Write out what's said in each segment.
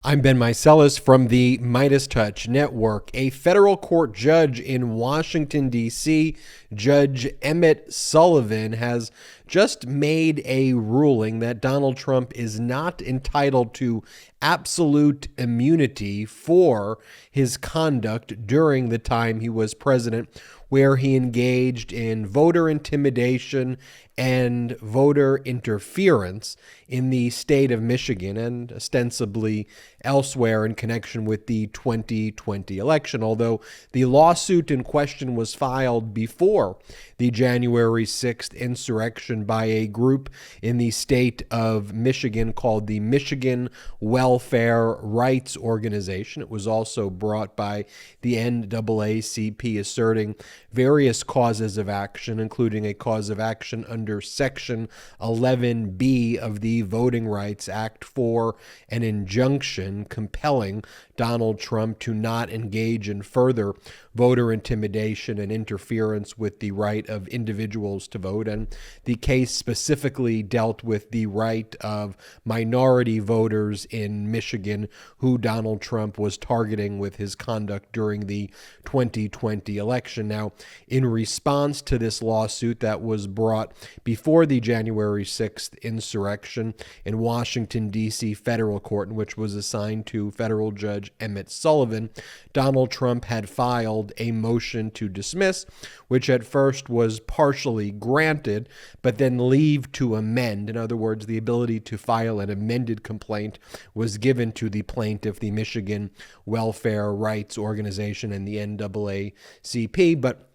I'm Ben Meiselas from the MeidasTouch Network. A federal court judge in Washington, D.C., Judge Emmett Sullivan, has just made a ruling that Donald Trump is not entitled to absolute immunity for his conduct during the time he was president, where he engaged in voter intimidation and voter interference in the state of Michigan and ostensibly elsewhere in connection with the 2020 election. Although the lawsuit in question was filed before the January 6th insurrection by a group in the state of Michigan called the Michigan Welfare Rights Organization. It was also brought by the NAACP, asserting various causes of action, including a cause of action under Section 11B of the Voting Rights Act for an injunction compelling Donald Trump to not engage in further voter intimidation and interference with the right of individuals to vote. And the case specifically dealt with the right of minority voters in Michigan who Donald Trump was targeting with his conduct during the 2020 election. Now, in response to this lawsuit that was brought before the January 6th insurrection in Washington, D.C. federal court, in which was assigned to federal judge Emmett Sullivan, Donald Trump had filed a motion to dismiss, which at first was partially granted, but then leave to amend. In other words, the ability to file an amended complaint was given to the plaintiff, the Michigan Welfare Rights Organization, and the NAACP. But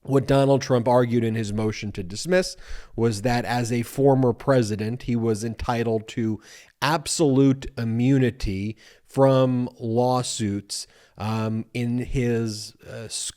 what Donald Trump argued in his motion to dismiss was that as a former president, he was entitled to absolute immunity from lawsuits in his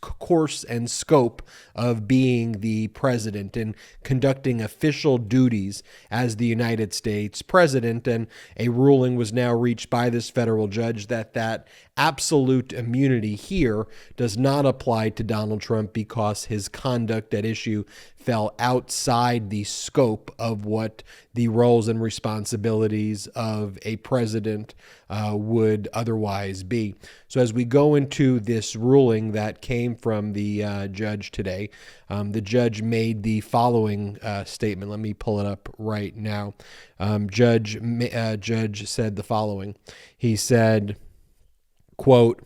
course and scope of being the president and conducting official duties as the United States president. And a ruling was now reached by this federal judge that absolute immunity here does not apply to Donald Trump because his conduct at issue fell outside the scope of what the roles and responsibilities of a president would otherwise be. So as we go into this ruling that came from the judge today, the judge made the following statement. Let me pull it up right now. Judge said the following. He said, quote,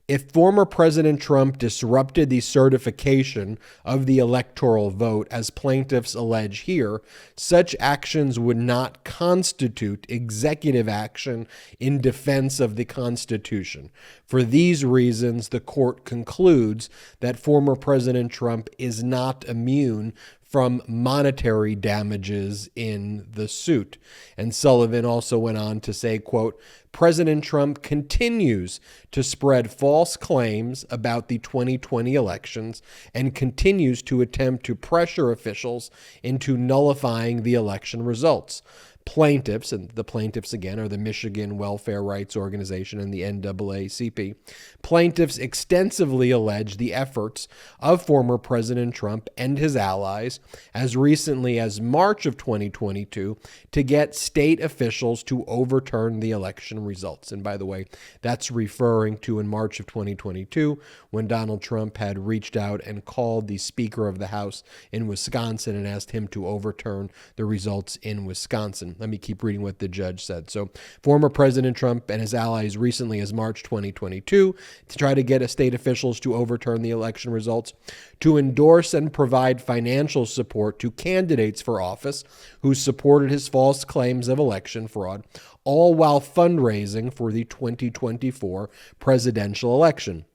"If former President Trump disrupted the certification of the electoral vote, as plaintiffs allege here, such actions would not constitute executive action in defense of the Constitution. For these reasons, the court concludes that former President Trump is not immune from monetary damages in the suit." And Sullivan also went on to say, quote, "President Trump continues to spread false claims about the 2020 elections and continues to attempt to pressure officials into nullifying the election results. Plaintiffs," and the plaintiffs again are the Michigan Welfare Rights Organization and the NAACP, "plaintiffs extensively allege the efforts of former President Trump and his allies as recently as March of 2022 to get state officials to overturn the election results." And by the way, that's referring to in March of 2022 when Donald Trump had reached out and called the Speaker of the House in Wisconsin and asked him to overturn the results in Wisconsin. Let me keep reading what the judge said. So, former President Trump and his allies recently as March 2022 to try to get state officials to overturn the election results, to endorse and provide financial support to candidates for office who supported his false claims of election fraud, all while fundraising for the 2024 presidential election.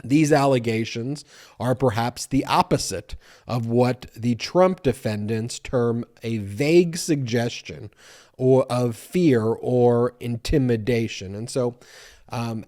These allegations are perhaps the opposite of what the Trump defendants term a vague suggestion or of fear or intimidation. And so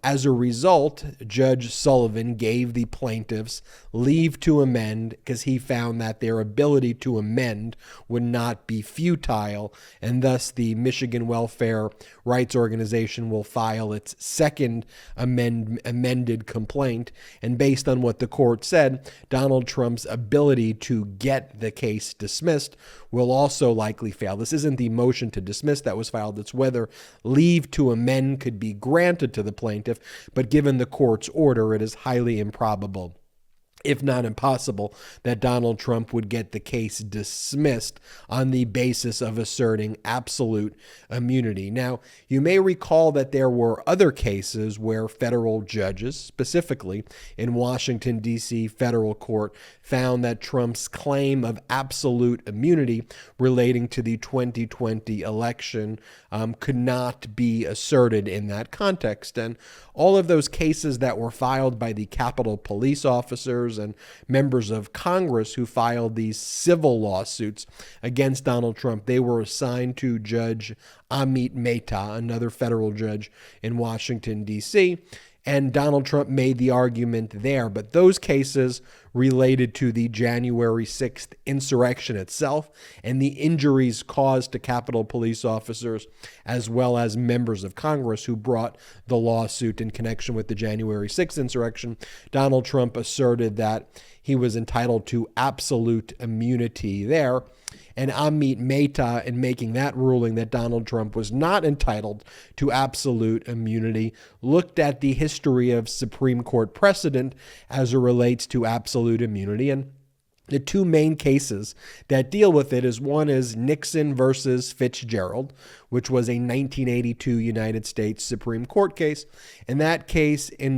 as a result, Judge Sullivan gave the plaintiffs leave to amend because he found that their ability to amend would not be futile, and thus the Michigan Welfare Rights Organization will file its second amended complaint. And based on what the court said, Donald Trump's ability to get the case dismissed will also likely fail. This isn't the motion to dismiss that was filed. It's whether leave to amend could be granted to the plaintiff, but given the court's order, it is highly improbable, if not impossible, that Donald Trump would get the case dismissed on the basis of asserting absolute immunity. Now, you may recall that there were other cases where federal judges, specifically in Washington, D.C. federal court, found that Trump's claim of absolute immunity relating to the 2020 election could not be asserted in that context. And all of those cases that were filed by the Capitol Police officers and members of Congress who filed these civil lawsuits against Donald Trump, they were assigned to Judge Emmett, another federal judge in Washington, D.C., and Donald Trump made the argument there. But those cases related to the January 6th insurrection itself and the injuries caused to Capitol Police officers, as well as members of Congress who brought the lawsuit in connection with the January 6th insurrection. Donald Trump asserted that he was entitled to absolute immunity there. And Emmett, in making that ruling that Donald Trump was not entitled to absolute immunity, looked at the history of Supreme Court precedent as it relates to absolute immunity. And the two main cases that deal with it is one is Nixon versus Fitzgerald, which was a 1982 United States Supreme Court case. And that case it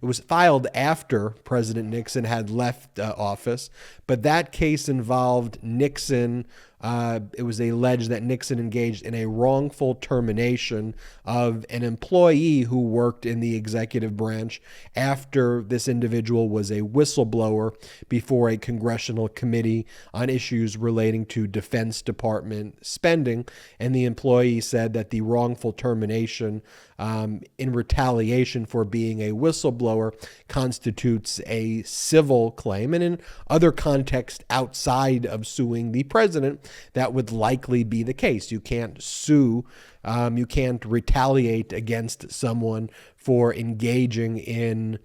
was filed after President Nixon had left office, but that case involved Nixon. It was alleged that Nixon engaged in a wrongful termination of an employee who worked in the executive branch after this individual was a whistleblower before a congressional committee on issues relating to Defense Department spending. And the employee said that the wrongful termination in retaliation for being a whistleblower constitutes a civil claim. And in other contexts outside of suing the president, that would likely be the case. You can't sue, you can't retaliate against someone for engaging in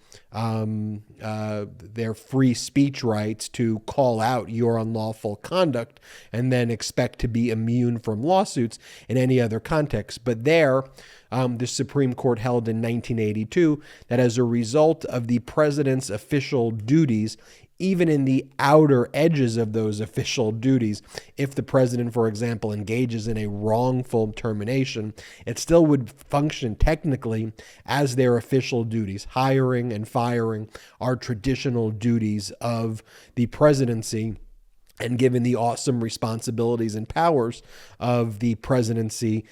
their free speech rights to call out your unlawful conduct and then expect to be immune from lawsuits in any other context. But there, the Supreme Court held in 1982 that as a result of the president's official duties, even in the outer edges of those official duties, if the president, for example, engages in a wrongful termination, it still would function technically as their official duties. Hiring and firing are traditional duties of the presidency. And given the awesome responsibilities and powers of the presidency,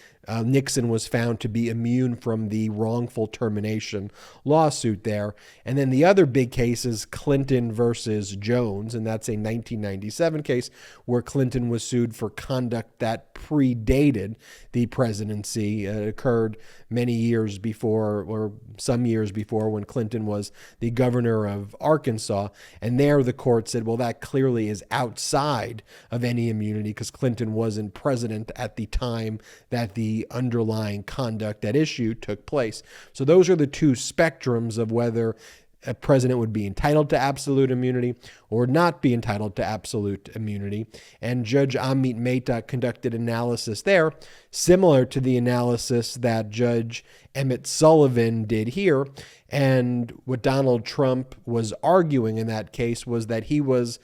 Nixon was found to be immune from the wrongful termination lawsuit there. And then the other big case is Clinton versus Jones, and that's a 1997 case where Clinton was sued for conduct that predated the presidency. It occurred many years before, or some years before, when Clinton was the governor of Arkansas. And there the court said, well, that clearly is outside of any immunity because Clinton wasn't president at the time that the underlying conduct at issue took place. So those are the two spectrums of whether a president would be entitled to absolute immunity or not be entitled to absolute immunity. And Judge Emmett conducted analysis there, similar to the analysis that Judge Emmett Sullivan did here. And what Donald Trump was arguing in that case was that he was,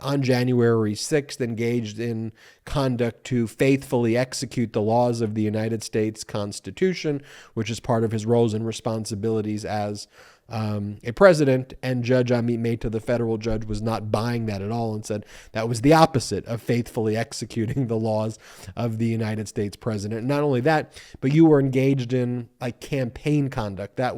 on January 6th, engaged in conduct to faithfully execute the laws of the United States Constitution, which is part of his roles and responsibilities as a president. And Judge Emmett, the federal judge, was not buying that at all and said that was the opposite of faithfully executing the laws of the United States president. Not only that, but you were engaged in like campaign conduct that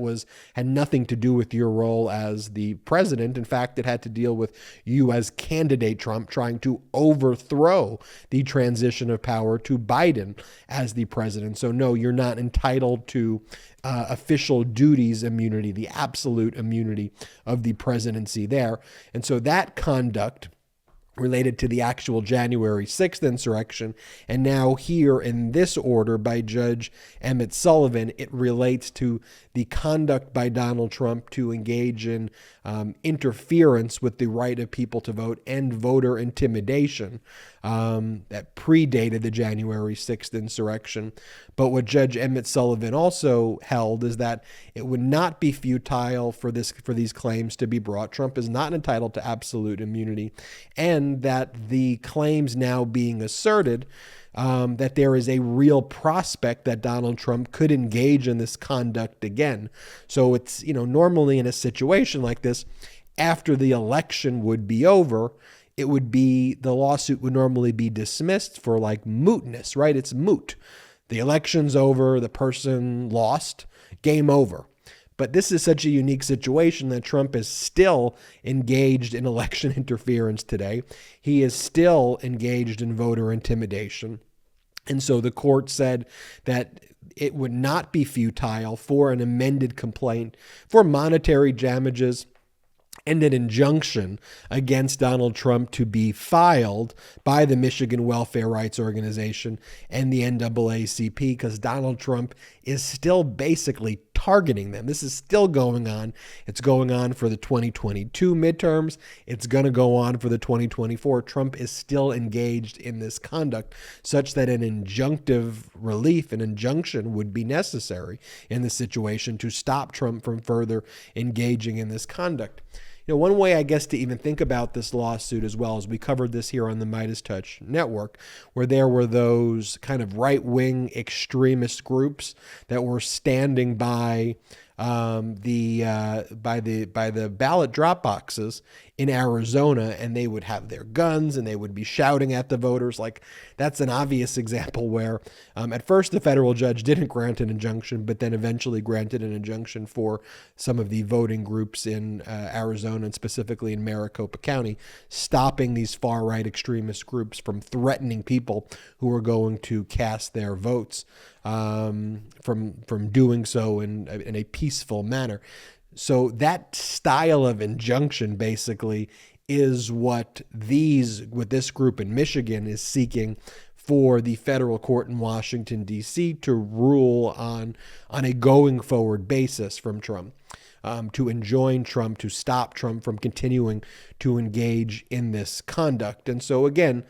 had nothing to do with your role as the president. In fact, it had to deal with you as candidate Trump trying to overthrow the transition of power to Biden as the president. So no, you're not entitled to official duties immunity, the absolute immunity of the presidency there. And so that conduct related to the actual January 6th insurrection. And now here in this order by Judge Emmett Sullivan, it relates to the conduct by Donald Trump to engage in interference with the right of people to vote and voter intimidation that predated the January 6th insurrection. But what Judge Emmett Sullivan also held is that it would not be futile for these claims to be brought. Trump is not entitled to absolute immunity, and that the claims now being asserted that there is a real prospect that Donald Trump could engage in this conduct again. So it's, normally in a situation like this, after the election would be over, the lawsuit would normally be dismissed for like mootness, right? It's moot. The election's over, the person lost, game over. But this is such a unique situation that Trump is still engaged in election interference today. He is still engaged in voter intimidation. And so the court said that it would not be futile for an amended complaint for monetary damages and an injunction against Donald Trump to be filed by the Michigan Welfare Rights Organization and the NAACP, because Donald Trump is still basically targeting them. This is still going on. It's going on for the 2022 midterms. It's going to go on for the 2024. Trump is still engaged in this conduct such that an injunctive relief, an injunction would be necessary in this situation to stop Trump from further engaging in this conduct. One way, I guess, to even think about this lawsuit as well, as we covered this here on the MeidasTouch network, where there were those kind of right-wing extremist groups that were standing by the ballot drop boxes in Arizona, and they would have their guns and they would be shouting at the voters. Like, that's an obvious example where at first the federal judge didn't grant an injunction, but then eventually granted an injunction for some of the voting groups in Arizona, and specifically in Maricopa County, stopping these far-right extremist groups from threatening people who are going to cast their votes from doing so in a peaceful manner. So that style of injunction basically is what this group in Michigan is seeking for the federal court in Washington, D.C. to rule on a going forward basis from Trump, to enjoin Trump, to stop Trump from continuing to engage in this conduct. And so again,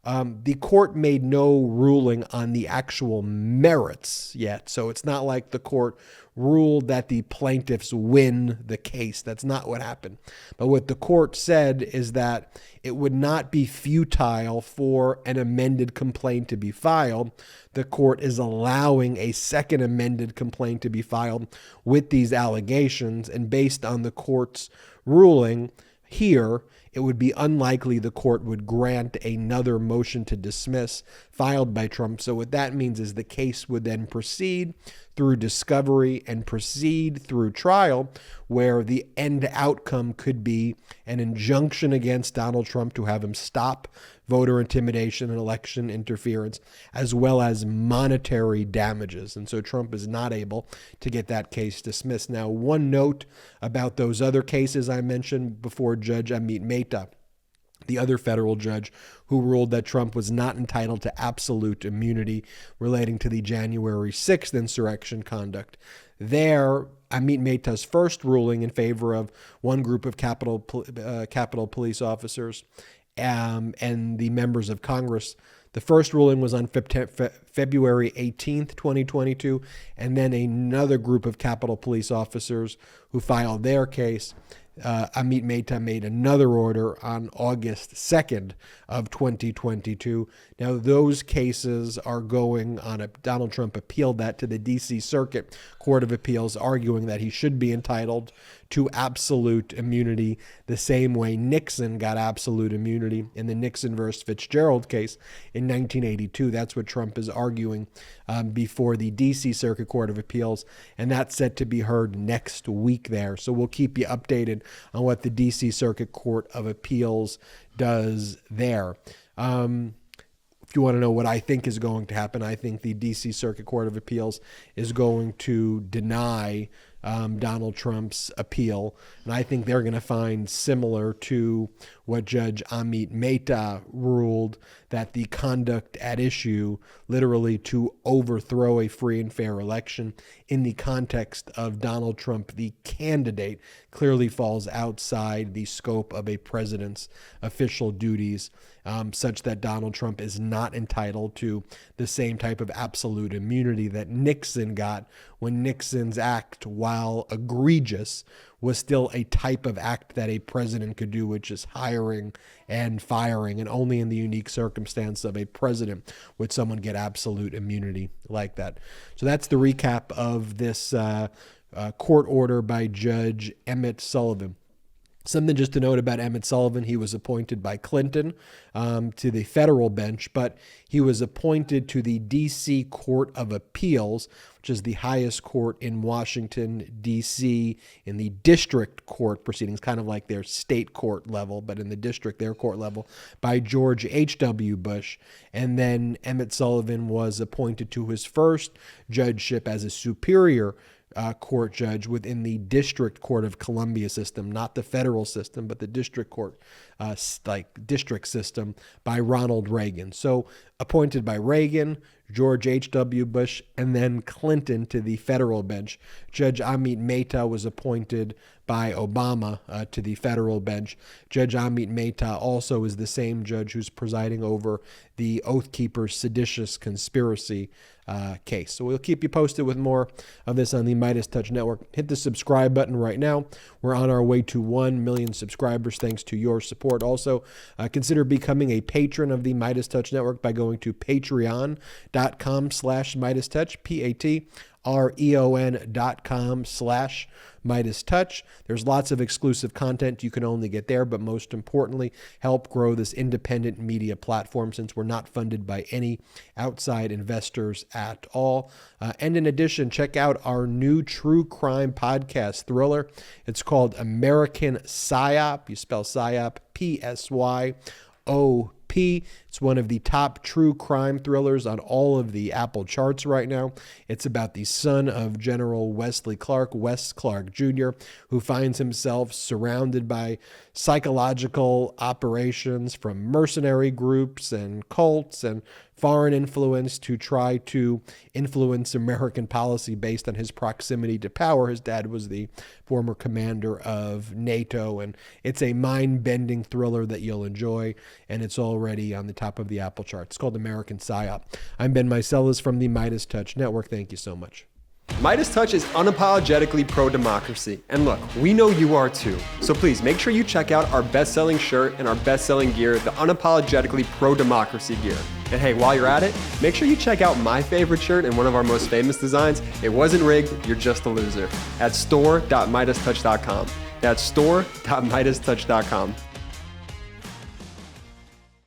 the court made no ruling on the actual merits yet. So it's not like the court ruled that the plaintiffs win the case. That's not what happened. But what the court said is that it would not be futile for an amended complaint to be filed. The court is allowing a second amended complaint to be filed with these allegations. And based on the court's ruling here, it would be unlikely the court would grant another motion to dismiss filed by Trump. So what that means is the case would then proceed through discovery and proceed through trial, where the end outcome could be an injunction against Donald Trump to have him stop voter intimidation and election interference, as well as monetary damages. And so Trump is not able to get that case dismissed. Now, one note about those other cases I mentioned before, Judge Emmett Meiselas, the other federal judge who ruled that Trump was not entitled to absolute immunity relating to the January 6th insurrection conduct. There, Emmett Meiselas' first ruling in favor of one group of Capitol Police officers and the members of Congress. The first ruling was on February 18th, 2022, and then another group of Capitol Police officers who filed their case. Emmett Meiselas made another order on August 2nd of 2022. Now, those cases are going on. Donald Trump appealed that to the D.C. Circuit Court of Appeals, arguing that he should be entitled to absolute immunity the same way Nixon got absolute immunity in the Nixon versus Fitzgerald case in 1982. That's what Trump is arguing before the D.C. Circuit Court of Appeals, and that's set to be heard next week there. So we'll keep you updated on what the D.C. Circuit Court of Appeals does there. If you want to know what I think is going to happen, I think the D.C. Circuit Court of Appeals is going to deny Donald Trump's appeal. And I think they're going to find, similar to what Judge Emmett Mehta ruled, that the conduct at issue, literally to overthrow a free and fair election in the context of Donald Trump, the candidate, clearly falls outside the scope of a president's official duties, such that Donald Trump is not entitled to the same type of absolute immunity that Nixon got when Nixon's act, while egregious, was still a type of act that a president could do, which is hiring and firing. And only in the unique circumstance of a president would someone get absolute immunity like that. So that's the recap of this court order by Judge Emmett Sullivan. Something just to note about Emmett Sullivan: he was appointed by Clinton to the federal bench, but he was appointed to the D.C. Court of Appeals, which is the highest court in Washington, D.C., in the district court proceedings, kind of like their state court level, but in the district, their court level, by George H.W. Bush. And then Emmett Sullivan was appointed to his first judgeship as a superior court judge within the District Court of Columbia system, not the federal system, but the district court, district system, by Ronald Reagan. So appointed by Reagan, George H.W. Bush, and then Clinton to the federal bench. Judge Emmett Mehta was appointed by Obama to the federal bench. Judge Emmett Mehta also is the same judge who's presiding over the Oath Keepers seditious conspiracy case. So we'll keep you posted with more of this on the MeidasTouch Network. Hit the subscribe button right now. We're on our way to 1 million subscribers thanks to your support. Also, consider becoming a patron of the MeidasTouch Network by going to patreon.com/MeidasTouch, patreon.com/MeidasTouch. There's lots of exclusive content you can only get there, but most importantly, help grow this independent media platform, since we're not funded by any outside investors at all. And in addition, check out our new true crime podcast, Thriller. It's called American Psyop. You spell Psyop, Psyop. It's one of the top true crime thrillers on all of the Apple charts right now. It's about the son of General Wesley Clark, Wes Clark Jr., who finds himself surrounded by psychological operations from mercenary groups and cults and foreign influence to try to influence American policy based on his proximity to power. His dad was the former commander of NATO, and it's a mind-bending thriller that you'll enjoy, and it's already on the top of the Apple chart. It's called American Psyop. I'm Ben Meiselas from the MeidasTouch Network. Thank you so much. MeidasTouch is unapologetically pro-democracy, and look, we know you are too. So please make sure you check out our best-selling shirt and our best-selling gear, the unapologetically pro-democracy gear. And hey, while you're at it, make sure you check out my favorite shirt and one of our most famous designs, "It wasn't rigged, you're just a loser," at store.meidastouch.com. That's store.meidastouch.com.